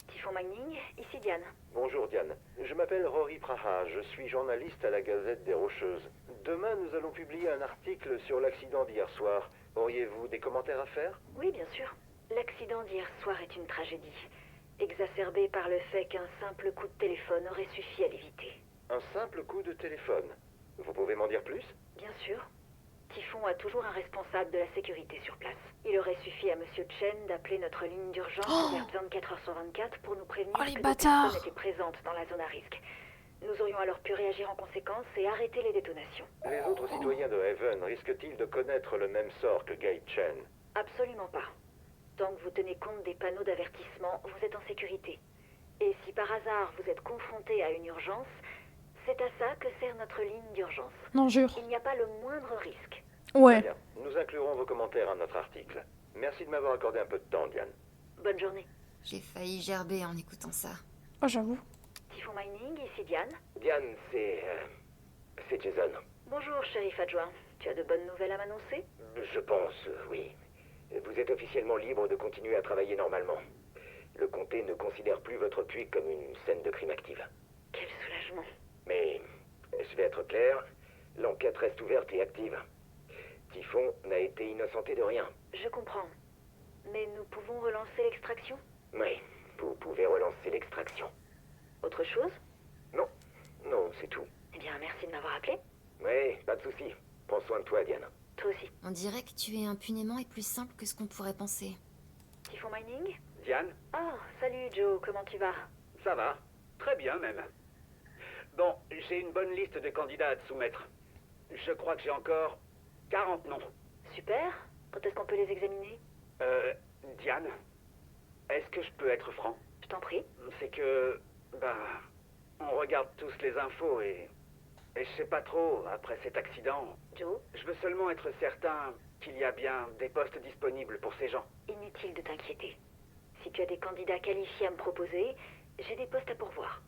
Typhon Mining, ici Diane. Bonjour Diane. Je m'appelle Rory Praha, je suis journaliste à la Gazette des Rocheuses. Demain, nous allons publier un article sur l'accident d'hier soir. Auriez-vous des commentaires à faire? Oui, bien sûr. L'accident d'hier soir est une tragédie, exacerbée par le fait qu'un simple coup de téléphone aurait suffi à l'éviter. Un simple coup de téléphone. Vous pouvez m'en dire plus? Bien sûr. Typhon a toujours un responsable de la sécurité sur place. Il aurait suffi à Monsieur Chen d'appeler notre ligne d'urgence ouverte 24 heures sur 24 pour nous prévenir que des personnes étaient présentes dans la zone à risque. Nous aurions alors pu réagir en conséquence et arrêter les détonations. Les autres citoyens de Haven risquent-ils de connaître le même sort que Gabe Chen? Absolument pas. Tant que vous tenez compte des panneaux d'avertissement, vous êtes en sécurité. Et si par hasard vous êtes confronté à une urgence, c'est à ça que sert notre ligne d'urgence. Non, jure. Il n'y a pas le moindre risque. Ouais. Très bien. Nous inclurons vos commentaires à notre article. Merci de m'avoir accordé un peu de temps, Diane. Bonne journée. J'ai failli gerber en écoutant ça. Oh, j'avoue. Typhon Mining, ici Diane. Diane, c'est Jason. Bonjour, shérif adjoint. Tu as de bonnes nouvelles à m'annoncer? Je pense, oui. Vous êtes officiellement libre de continuer à travailler normalement. Le comté ne considère plus votre puits comme une scène de crime active. Quel soulagement. Mais, je vais être clair, l'enquête reste ouverte et active. Typhon n'a été innocenté de rien. Je comprends. Mais nous pouvons relancer l'extraction? Oui, vous pouvez relancer l'extraction. Autre chose? Non, non, c'est tout. Eh bien, merci de m'avoir appelé. Oui, pas de souci. Prends soin de toi, Diane. Toi aussi. On dirait que tuer impunément est plus simple que ce qu'on pourrait penser. Typhon Mining? Diane? Oh, salut Joe, comment tu vas? Ça va. Très bien, même. Bon, j'ai une bonne liste de candidats à te soumettre. Je crois que j'ai encore 40 noms. Super. Quand est-ce qu'on peut les examiner? Diane, est-ce que je peux être franc? Je t'en prie. C'est que, on regarde tous les infos et je sais pas trop, après cet accident. Joe? Je veux seulement être certain qu'il y a bien des postes disponibles pour ces gens. Inutile de t'inquiéter. Si tu as des candidats qualifiés à me proposer, J'ai des postes à pourvoir.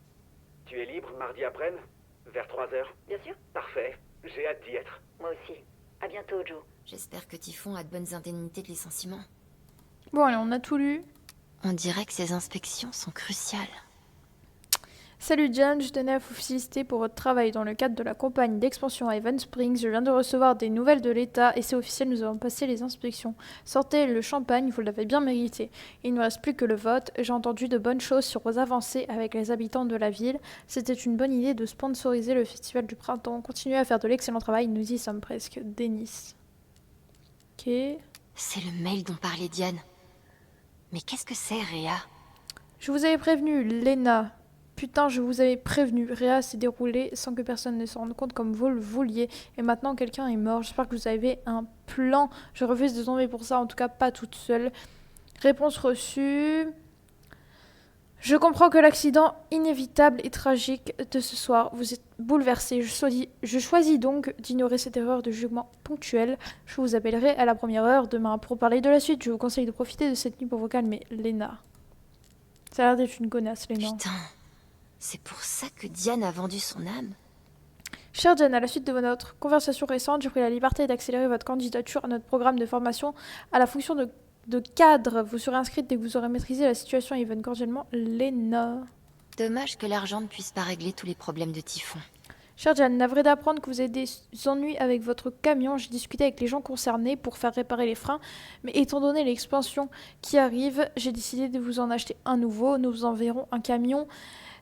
Tu es libre mardi après-midi? Vers 3h? Bien sûr. Parfait. J'ai hâte d'y être. Moi aussi. À bientôt, Joe. J'espère que Typhon a de bonnes indemnités de licenciement. Bon, allez, on a tout lu. On dirait que ces inspections sont cruciales. Salut Jan, je tenais à vous féliciter pour votre travail dans le cadre de la campagne d'expansion à Evans Springs. Je viens de recevoir des nouvelles de l'État et c'est officiel, nous avons passé les inspections. Sortez le champagne, vous l'avez bien mérité. Il ne reste plus que le vote. J'ai entendu de bonnes choses sur vos avancées avec les habitants de la ville. C'était une bonne idée de sponsoriser le festival du printemps. Continuez à faire de l'excellent travail, nous y sommes presque. Denis. Ok. C'est le mail dont parlait Diane. Mais qu'est-ce que c'est, Rhea? Je vous avais prévenu, Lena. Putain, je vous avais prévenu. Rhea s'est déroulée sans que personne ne se rende compte comme vous le vouliez. Et maintenant, quelqu'un est mort. J'espère que vous avez un plan. Je refuse de tomber pour ça, en tout cas pas toute seule. Réponse reçue. Je comprends que l'accident inévitable et tragique de ce soir vous êtes bouleversé. Je choisis donc d'ignorer cette erreur de jugement ponctuelle. Je vous appellerai à la première heure demain pour parler de la suite. Je vous conseille de profiter de cette nuit pour vous calmer. Lena. Ça a l'air d'être une connasse, Lena. Putain. C'est pour ça que Diane a vendu son âme? Chère Jen, à la suite de notre conversation récente, j'ai pris la liberté d'accélérer votre candidature à notre programme de formation à la fonction de cadre. Vous serez inscrite dès que vous aurez maîtrisé la situation et Yvonne cordialement, Lena. Dommage que l'argent ne puisse pas régler tous les problèmes de Typhon. Chère Jen, navré d'apprendre que vous avez des ennuis avec votre camion. J'ai discuté avec les gens concernés pour faire réparer les freins, mais étant donné l'expansion qui arrive, j'ai décidé de vous en acheter un nouveau. Nous vous enverrons un camion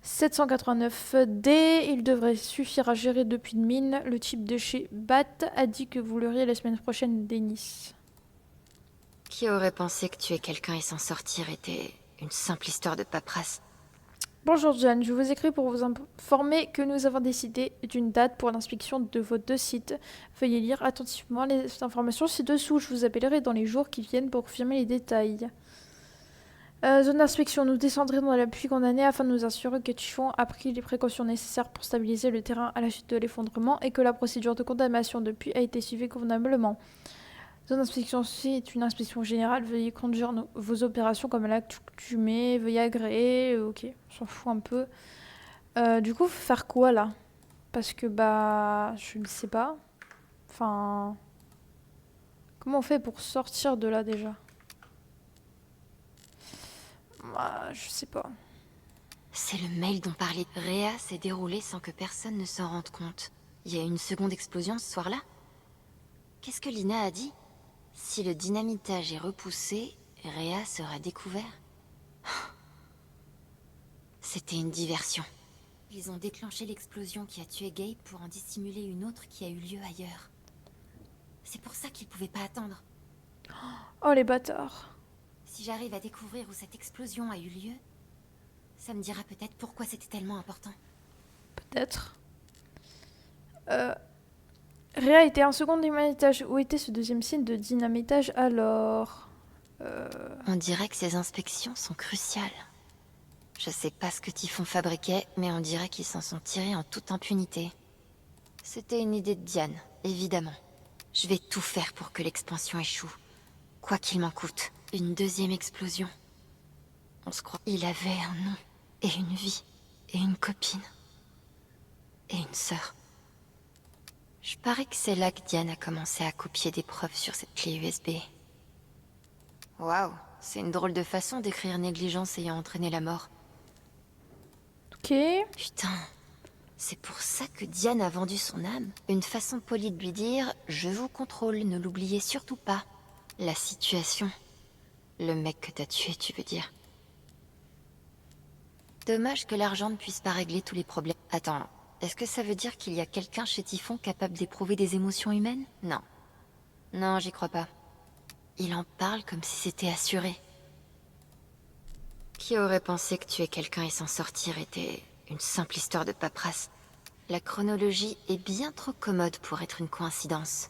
789D, il devrait suffire à gérer depuis une mine. Le type de chez Bat a dit que vous l'auriez la semaine prochaine, Denis. Qui aurait pensé que tuer quelqu'un et s'en sortir était une simple histoire de paperasse? Bonjour Jan, je vous écris pour vous informer que nous avons décidé d'une date pour l'inspection de vos 2 sites. Veuillez lire attentivement les informations ci-dessous. Je vous appellerai dans les jours qui viennent pour confirmer les détails. Zone d'inspection, nous descendrons dans la pluie condamnée afin de nous assurer que Typhon a pris les précautions nécessaires pour stabiliser le terrain à la suite de l'effondrement et que la procédure de condamnation de pluie a été suivie convenablement. Zone d'inspection, c'est une inspection générale. Veuillez conduire vos opérations comme à l'accoutumée. Veuillez agréer. Ok, on s'en fout un peu. Du coup, faut faire quoi là? Parce que je ne sais pas. Enfin, comment on fait pour sortir de là déjà? Je sais pas. C'est le mail dont parlait Rhea s'est déroulé sans que personne ne s'en rende compte. Il y a eu une seconde explosion ce soir-là? Qu'est-ce que Lina a dit? Si le dynamitage est repoussé, Rhea sera découvert. C'était une diversion. Ils ont déclenché l'explosion qui a tué Gabe pour en dissimuler une autre qui a eu lieu ailleurs. C'est pour ça qu'ils pouvaient pas attendre. Oh les bâtards. Si j'arrive à découvrir où cette explosion a eu lieu, ça me dira peut-être pourquoi c'était tellement important. Peut-être. Rhea était un second dynamitage. Où était ce deuxième signe de dynamitage alors? On dirait que ces inspections sont cruciales. Je sais pas ce que Typhon fabriquait, mais on dirait qu'ils s'en sont tirés en toute impunité. C'était une idée de Diane, évidemment. Je vais tout faire pour que l'expansion échoue. Quoi qu'il m'en coûte. Une deuxième explosion. On se croit. Il avait un nom, et une vie, et une copine, et une sœur. Je parie que c'est là que Diane a commencé à copier des preuves sur cette clé USB. Waouh, c'est une drôle de façon d'écrire négligence ayant entraîné la mort. Ok. Putain, c'est pour ça que Diane a vendu son âme. Une façon polie de lui dire « Je vous contrôle, ne l'oubliez surtout pas ». La situation. Le mec que t'as tué, tu veux dire. Dommage que l'argent ne puisse pas régler tous les problèmes. Attends, est-ce que ça veut dire qu'il y a quelqu'un chez Typhon capable d'éprouver des émotions humaines? Non. Non, j'y crois pas. Il en parle comme si c'était assuré. Qui aurait pensé que tuer quelqu'un et s'en sortir était une simple histoire de paperasse? La chronologie est bien trop commode pour être une coïncidence.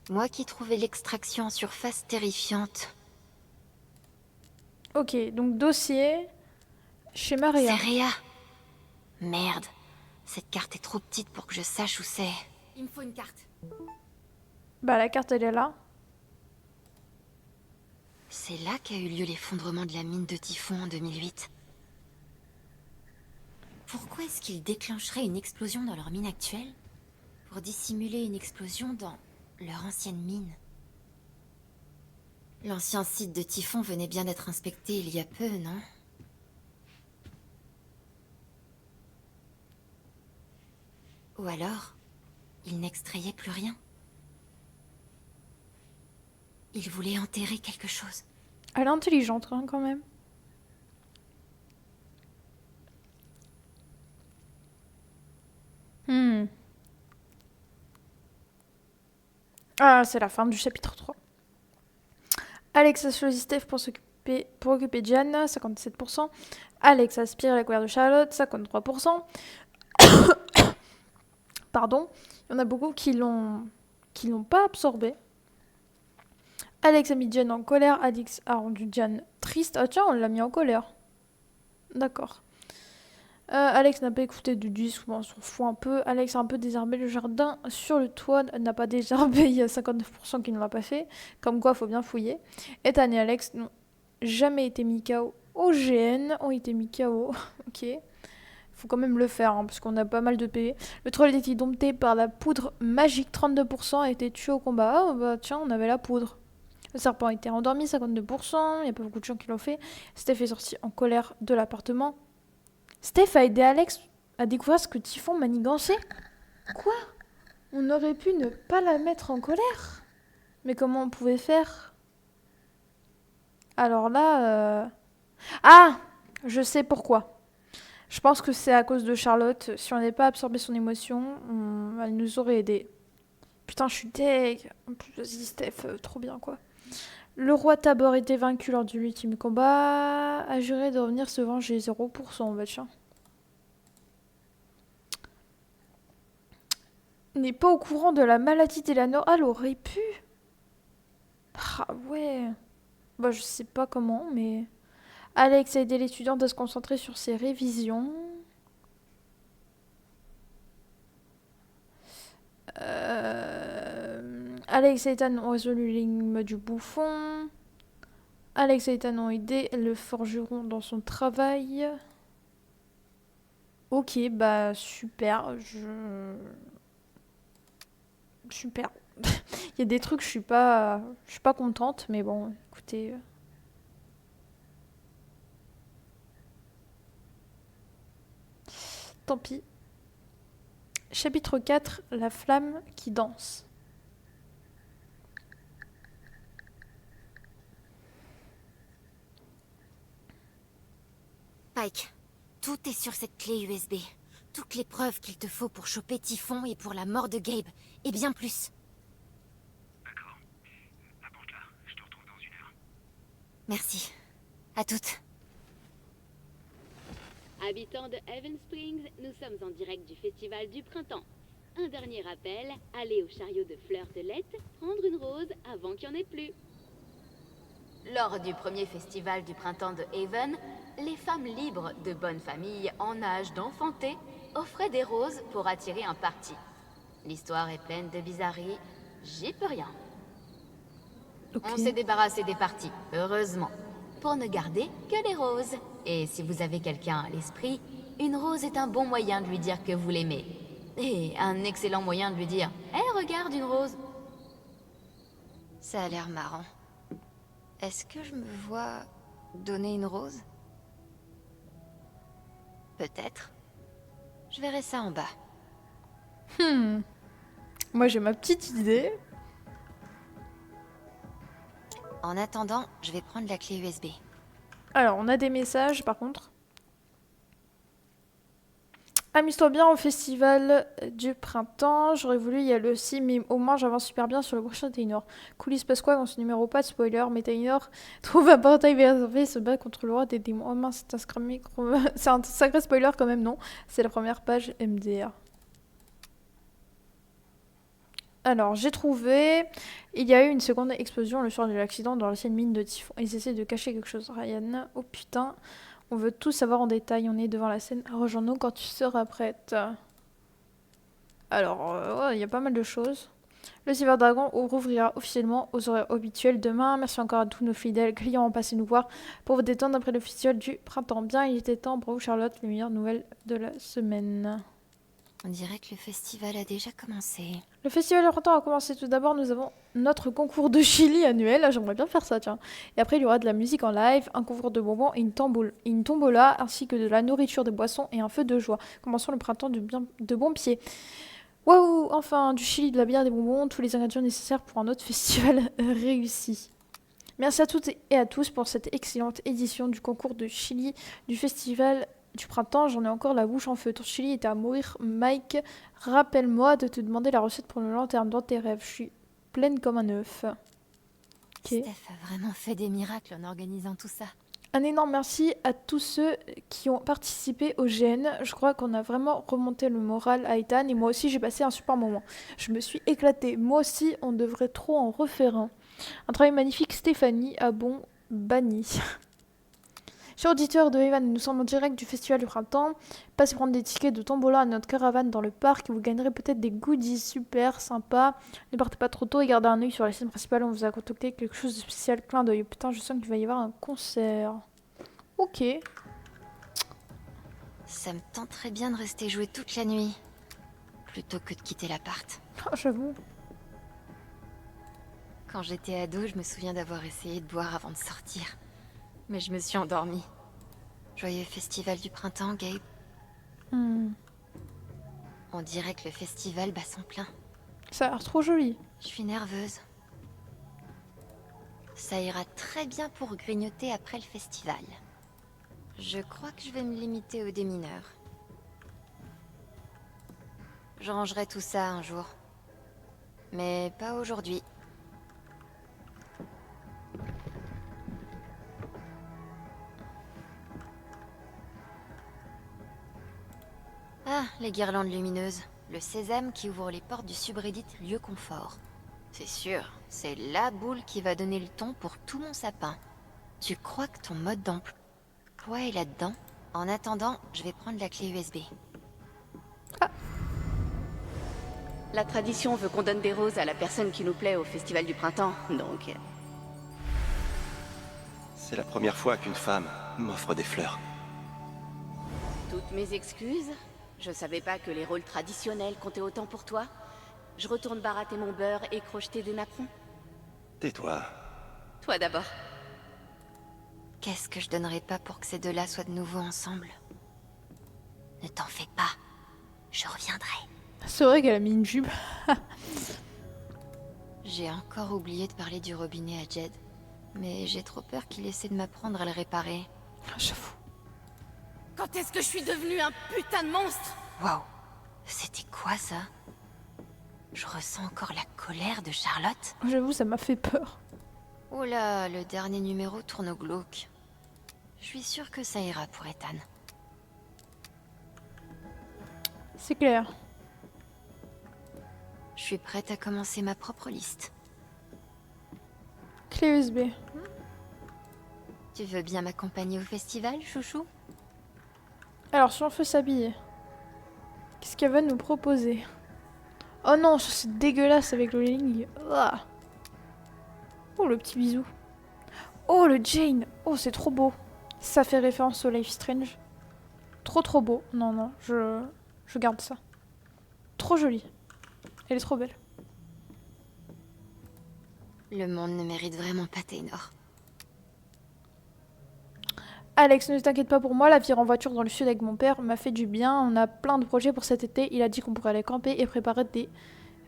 Moi qui trouvais l'extraction en surface terrifiante. Ok, donc dossier chez Maria. C'est Rhea. Merde. Cette carte est trop petite pour que je sache où c'est. Il me faut une carte. La carte elle est là. C'est là qu'a eu lieu l'effondrement de la mine de Typhon en 2008. Pourquoi est-ce qu'ils déclencheraient une explosion dans leur mine actuelle pour dissimuler une explosion dans leur ancienne mine? L'ancien site de Typhon venait bien d'être inspecté il y a peu, non? Ou alors, ils n'extrayaient plus rien. Ils voulaient enterrer quelque chose. Elle est intelligente, hein, quand même. Ah, c'est la fin du chapitre 3. Alex a choisi Steph pour occuper Diane, 57%. Alex aspire la colère de Charlotte, 53%. Pardon. Il y en a beaucoup qui l'ont pas absorbé. Alex a mis Diane en colère. Alex a rendu Diane triste. Ah tiens, on l'a mis en colère. D'accord. Alex n'a pas écouté du disque, on s'en fout un peu. Alex a un peu désherbé le jardin sur le toit, n'a pas désherbé, il y a 59% qui ne l'a pas fait. Comme quoi, faut bien fouiller. Ethan et Alex n'ont jamais été mis KO. OGN ont été mis KO. Ok. Faut quand même le faire, hein, parce qu'on a pas mal de PV. Le troll était dompté par la poudre magique, 32%, a été tué au combat. Ah bah tiens, on avait la poudre. Le serpent a été endormi, 52%, il n'y a pas beaucoup de gens qui l'ont fait. Steph est sorti en colère de l'appartement. Steph a aidé Alex à découvrir ce que Typhon manigançait. Quoi? On aurait pu ne pas la mettre en colère? Mais comment on pouvait faire? Alors là... Ah! Je sais pourquoi. Je pense que c'est à cause de Charlotte. Si on n'avait pas absorbé son émotion, elle nous aurait aidé. Putain, je suis deg. En plus, vas-y, Steph, trop bien, quoi. Le roi Tabor était vaincu lors du ultime combat. A juré de revenir se venger 0%, bah tiens. N'est pas au courant de la maladie d'Eleanor. Ah, elle aurait pu. Ah ouais. Bah je sais pas comment, mais... Alex a aidé l'étudiante à se concentrer sur ses révisions. Alex et Ethan ont résolu l'énigme du bouffon. Alex et Ethan ont aidé le forgeron dans son travail. Ok, bah super. Super. Il y a des trucs, je suis pas contente, mais bon, écoutez. Tant pis. Chapitre 4, la flamme qui danse. Pike, tout est sur cette clé USB. Toutes les preuves qu'il te faut pour choper Typhon et pour la mort de Gabe. Et bien plus. D'accord. Apporte-la. Je te retrouve dans 1 heure. Merci. À toutes. Habitants de Haven Springs, nous sommes en direct du Festival du Printemps. Un dernier rappel, allez au chariot de fleurs de lait, prendre une rose avant qu'il n'y en ait plus. Lors du premier festival du printemps de Haven, les femmes libres de bonne famille en âge d'enfanter offraient des roses pour attirer un parti. L'histoire est pleine de bizarreries, j'y peux rien. Okay. On s'est débarrassé des partis, heureusement, pour ne garder que les roses. Et si vous avez quelqu'un à l'esprit, une rose est un bon moyen de lui dire que vous l'aimez. Et un excellent moyen de lui dire « Hé, regarde une rose !» Ça a l'air marrant. Est-ce que je me vois donner une rose? Peut-être. Je verrai ça en bas. Moi j'ai ma petite idée. En attendant, je vais prendre la clé USB. Alors, on a des messages par contre. Amuse-toi bien au festival du printemps. J'aurais voulu y aller aussi, mais au moins j'avance super bien sur le prochain Tainor. Cool, il se passe quoi dans ce numéro? Pas de spoiler, mais Tainor trouve un portail réservé et se bat contre le roi des démons. Oh mince, c'est un sacré spoiler quand même, non? C'est la première page MDR. Alors, j'ai trouvé... Il y a eu une seconde explosion le soir de l'accident dans l'ancienne mine de Typhon. Ils essaient de cacher quelque chose. Ryan, oh putain... On veut tout savoir en détail, on est devant la scène. Rejoins-nous quand tu seras prête. Alors, il y a pas mal de choses. Le Cyberdragon rouvrira officiellement aux horaires habituels demain. Merci encore à tous nos fidèles clients en passé nous voir pour vous détendre après le festival du printemps. Bien, il était temps. Bravo Charlotte, les meilleures nouvelles de la semaine. On dirait que le festival a déjà commencé. Le festival du printemps a commencé tout d'abord. Nous avons notre concours de chili annuel. J'aimerais bien faire ça, tiens. Et après, il y aura de la musique en live, un concours de bonbons et une tombola, ainsi que de la nourriture, des boissons et un feu de joie. Commençons le printemps de bon pied. Waouh, enfin, du chili, de la bière, des bonbons, tous les ingrédients nécessaires pour un autre festival réussi. Merci à toutes et à tous pour cette excellente édition du concours de chili du festival du printemps. J'en ai encore la bouche en feu. Ton chili était à mourir. Mike, rappelle-moi de te demander la recette pour le lanterne dans tes rêves. Je suis pleine comme un œuf. Okay. Steph a vraiment fait des miracles en organisant tout ça. Un énorme merci à tous ceux qui ont participé au GN. Je crois qu'on a vraiment remonté le moral à Ethan et moi aussi j'ai passé un super moment. Je me suis éclatée. Moi aussi, on devrait trop en refaire un. Un travail magnifique, Stéphanie Abon Banni. Chers auditeurs de Evan, nous sommes en direct du festival du printemps. Passez prendre des tickets de tombola à notre caravane dans le parc et vous gagnerez peut-être des goodies super sympas. Ne partez pas trop tôt et gardez un œil sur la scène principale. On vous a concocté quelque chose de spécial, clin d'œil. Putain, je sens qu'il va y avoir un concert. Ok. Ça me tenterait bien de rester jouer toute la nuit, plutôt que de quitter l'appart. Oh, j'avoue. Quand j'étais ado, je me souviens d'avoir essayé de boire avant de sortir. Mais je me suis endormie. Joyeux festival du printemps, Gabe. On dirait que le festival bat son plein. Ça a l'air trop joli. Je suis nerveuse. Ça ira très bien pour grignoter après le festival. Je crois que je vais me limiter aux démineurs. Je rangerai tout ça un jour. Mais pas aujourd'hui. Ah, les guirlandes lumineuses. Le sésame qui ouvre les portes du subreddit lieu confort. C'est sûr, c'est la boule qui va donner le ton pour tout mon sapin. Tu crois que ton mode d'emploi est là-dedans? En attendant, je vais prendre la clé USB. La tradition veut qu'on donne des roses à la personne qui nous plaît au festival du printemps, donc... C'est la première fois qu'une femme m'offre des fleurs. Toutes mes excuses. Je savais pas que les rôles traditionnels comptaient autant pour toi. Je retourne barater mon beurre et crocheter des napperons. Tais-toi. Toi d'abord. Qu'est-ce que je donnerais pas pour que ces deux-là soient de nouveau ensemble? Ne t'en fais pas. Je reviendrai. C'est vrai qu'elle a mis une jupe. J'ai encore oublié de parler du robinet à Jed. Mais j'ai trop peur qu'il essaie de m'apprendre à le réparer. J'avoue. Quand est-ce que je suis devenue un putain de monstre? Waouh. C'était quoi ça? Je ressens encore la colère de Charlotte. J'avoue, ça m'a fait peur. Oh là, le dernier numéro tourne au glauque. Je suis sûre que ça ira pour Ethan. C'est clair. Je suis prête à commencer ma propre liste. Clé USB. Tu veux bien m'accompagner au festival, chouchou? Alors, si on veut s'habiller, qu'est-ce qu'elle va nous proposer? Oh non, c'est dégueulasse avec le ligne. Oh, le petit bisou. Oh, le Jane. Oh, c'est trop beau. Ça fait référence au Life Strange. Trop beau. Non, non, je garde ça. Trop joli. Elle est trop belle. Le monde ne mérite vraiment pas Taynor. Alex, ne t'inquiète pas pour moi, la vie en voiture dans le sud avec mon père m'a fait du bien. On a plein de projets pour cet été. Il a dit qu'on pourrait aller camper et préparer des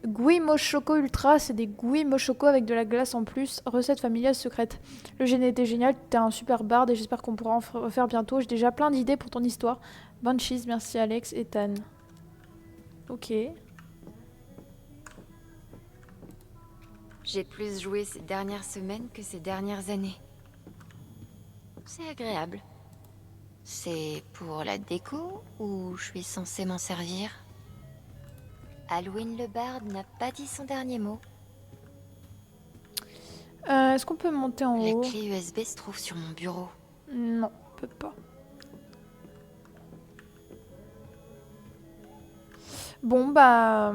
Guimo Choco Ultra. C'est des Guimo Choco avec de la glace en plus. Recette familiale secrète. Le génie était génial, t'es un super barde et j'espère qu'on pourra en refaire bientôt. J'ai déjà plein d'idées pour ton histoire. Bonne cheese, merci Alex et Tan. Ok. J'ai plus joué ces dernières semaines que ces dernières années. C'est agréable. C'est pour la déco ou je suis censée m'en servir? Halloween le barde n'a pas dit son dernier mot. Est-ce qu'on peut monter en haut? La clé USB se trouve sur mon bureau. Non, on peut pas. Bon bah...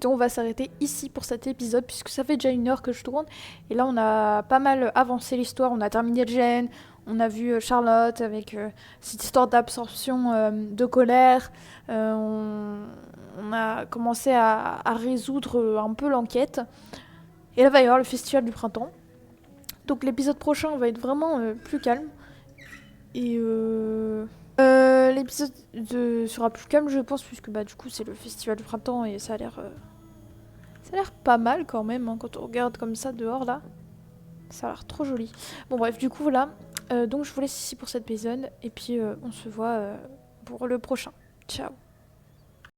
écoutez, on va s'arrêter ici pour cet épisode, puisque ça fait déjà 1 heure que je tourne. Et là, on a pas mal avancé l'histoire. On a terminé Jen, on a vu Charlotte avec cette histoire d'absorption de colère. On a commencé à résoudre un peu l'enquête. Et là, va y avoir le festival du printemps. Donc l'épisode prochain va être vraiment plus calme. Et l'épisode sera plus calme, je pense, puisque bah du coup c'est le festival du printemps et ça a l'air pas mal quand même, hein, quand on regarde comme ça dehors là. Ça a l'air trop joli. Bon bref, du coup voilà. Donc je vous laisse ici pour cet épisode et puis on se voit pour le prochain. Ciao.